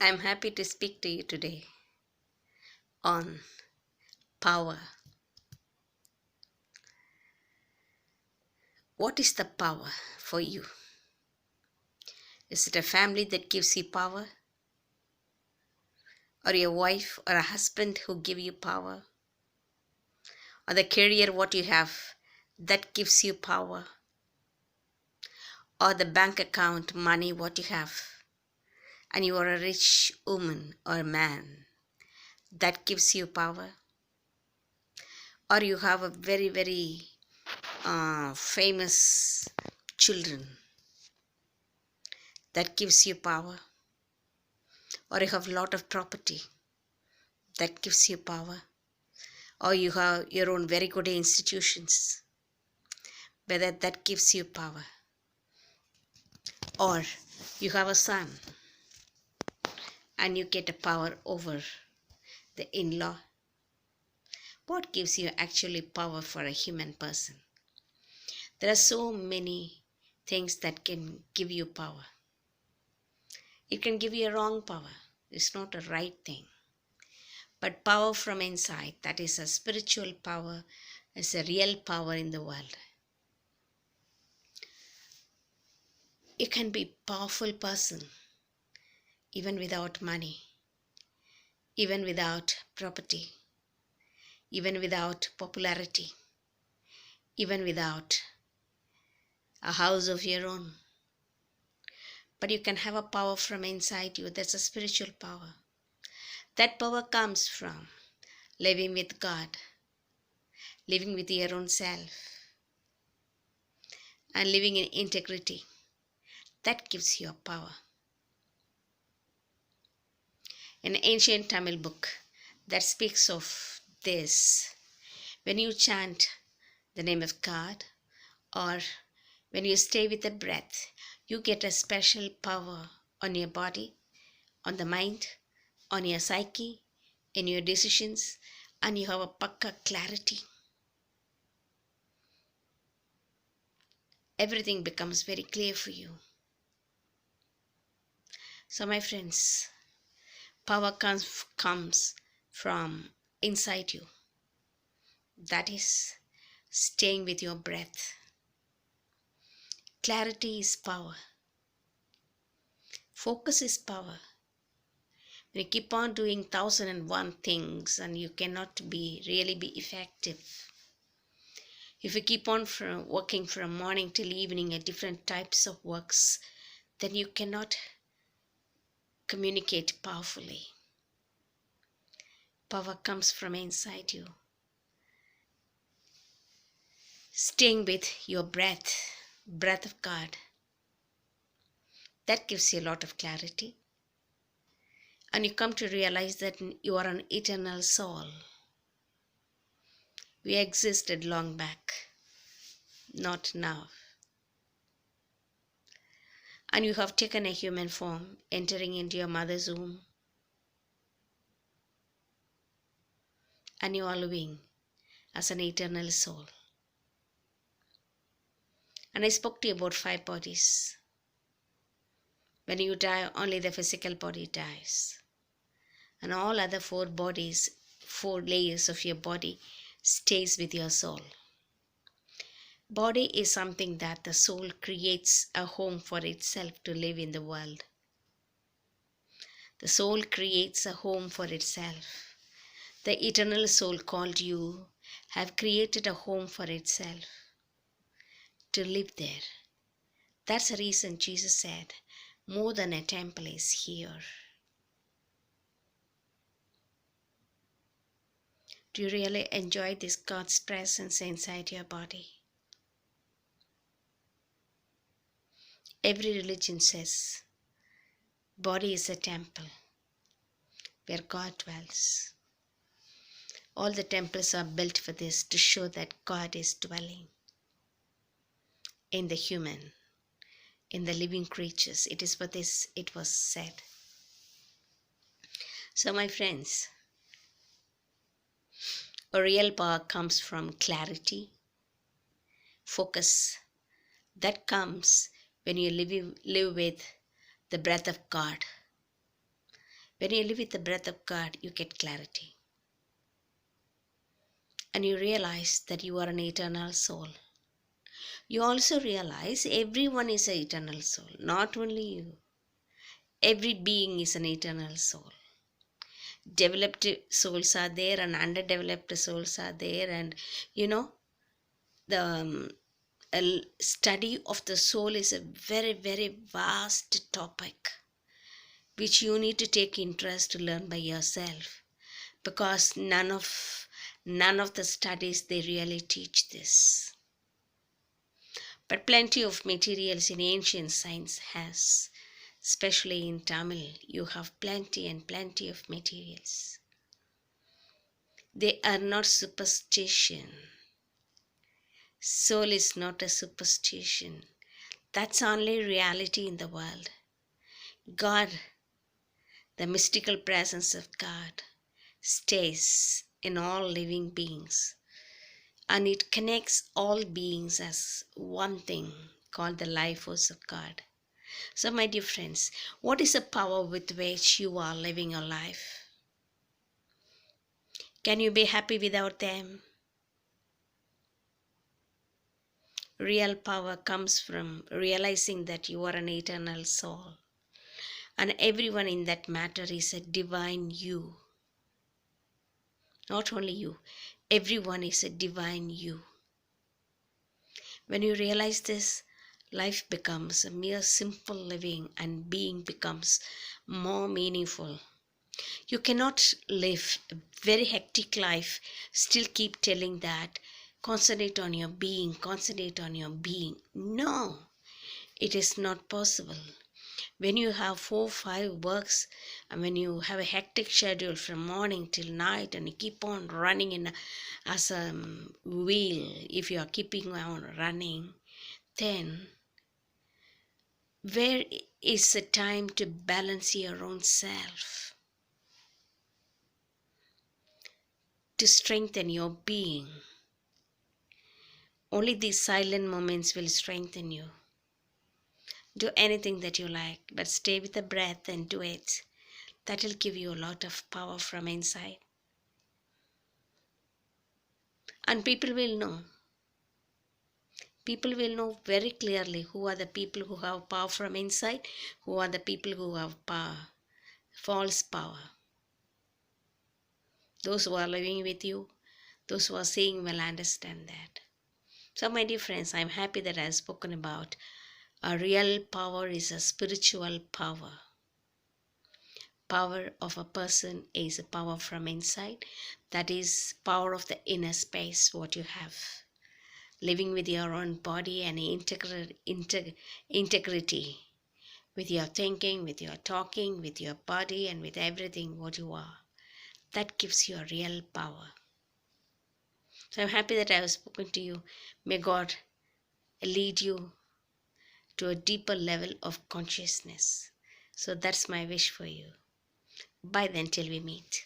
I'm happy to speak to you today on power. What is the power for you? Is it a family that gives you power? Or your wife or a husband who give you power? Or the career what you have that gives you power? Or the bank account money what you have and you are a rich woman or man that gives you power? Or you have a very famous children that gives you power? Or you have a lot of property that gives you power? Or you have your own very good institutions whether that gives you power? Or you have a son and you get a power over the in-law? What gives you actually power for a human person? There are so many things that can give you power. It can give you a wrong power. It's not a right thing. But power from inside, that is a spiritual power, is a real power in the world. You can be a powerful person even without money, even without property, even without popularity, even without a house of your own. But you can have a power from inside you. That's a spiritual power. That power comes from living with God, living with your own self, and living in integrity. That gives you a power. An ancient Tamil book that speaks of this: when you chant the name of God, or when you stay with the breath, you get a special power on your body, on the mind, on your psyche, in your decisions, and you have a pakka clarity. Everything becomes very clear for you. So, my friends, power comes from inside you. That is staying with your breath. Clarity is power. Focus is power. When you keep on doing 1001 things and you cannot really be effective. If you keep on working from morning till evening at different types of works, then you cannot communicate powerfully. Power comes from inside you. Staying with your breath of God, that gives you a lot of clarity. And you come to realize that you are an eternal soul. We existed long back, not now. And you have taken a human form, entering into your mother's womb. And you are living as an eternal soul. And I spoke to you about 5 bodies. When you die, only the physical body dies. And all other 4 bodies, 4 layers of your body stays with your soul. Body is something that the soul creates a home for itself to live in the world. The soul creates a home for itself. The eternal soul called you have created a home for itself to live there. That's the reason Jesus said, more than a temple is here. Do you really enjoy this God's presence inside your body? Every religion says body is a temple where God dwells. All the temples are built for this, to show that God is dwelling in the human, in the living creatures. It is for this it was said. So, my friends, a real power comes from clarity, focus. That comes when you live with the breath of God. When you live with the breath of God, you get clarity. And you realize that you are an eternal soul. You also realize everyone is an eternal soul, not only you. Every being is an eternal soul. Developed souls are there and underdeveloped souls are there. And the study of the soul is a very, very vast topic which you need to take interest to learn by yourself, because none of the studies they really teach this. But plenty of materials in ancient science has, especially in Tamil, you have plenty and plenty of materials. They are not superstition. Soul is not a superstition. That's only reality in the world. God, the mystical presence of God, stays in all living beings, and it connects all beings as one thing called the life force of God. So, my dear friends, what is the power with which you are living your life? Can you be happy without them? Real power comes from realizing that you are an eternal soul, and everyone in that matter is a divine you. Not only you, everyone is a divine you. When you realize this, life becomes a mere simple living and being becomes more meaningful. You cannot live a very hectic life, still keep telling that, concentrate on your being, concentrate on your being. No, it is not possible. When you have 4-5 works, and when you have a hectic schedule from morning till night, and you keep on running as a wheel, if you are keeping on running, then where is the time to balance your own self, to strengthen your being? Only these silent moments will strengthen you. Do anything that you like, but stay with the breath and do it. That will give you a lot of power from inside. And people will know. People will know very clearly who are the people who have power from inside, who are the people who have power, false power. Those who are living with you, those who are seeing will understand that. So, my dear friends, I'm happy that I've spoken about a real power is a spiritual power. Power of a person is a power from inside. That is power of the inner space, what you have. Living with your own body and integrity. With your thinking, with your talking, with your body and with everything what you are. That gives you a real power. So I'm happy that I have spoken to you. May God lead you to a deeper level of consciousness. So that's my wish for you. Bye then till we meet.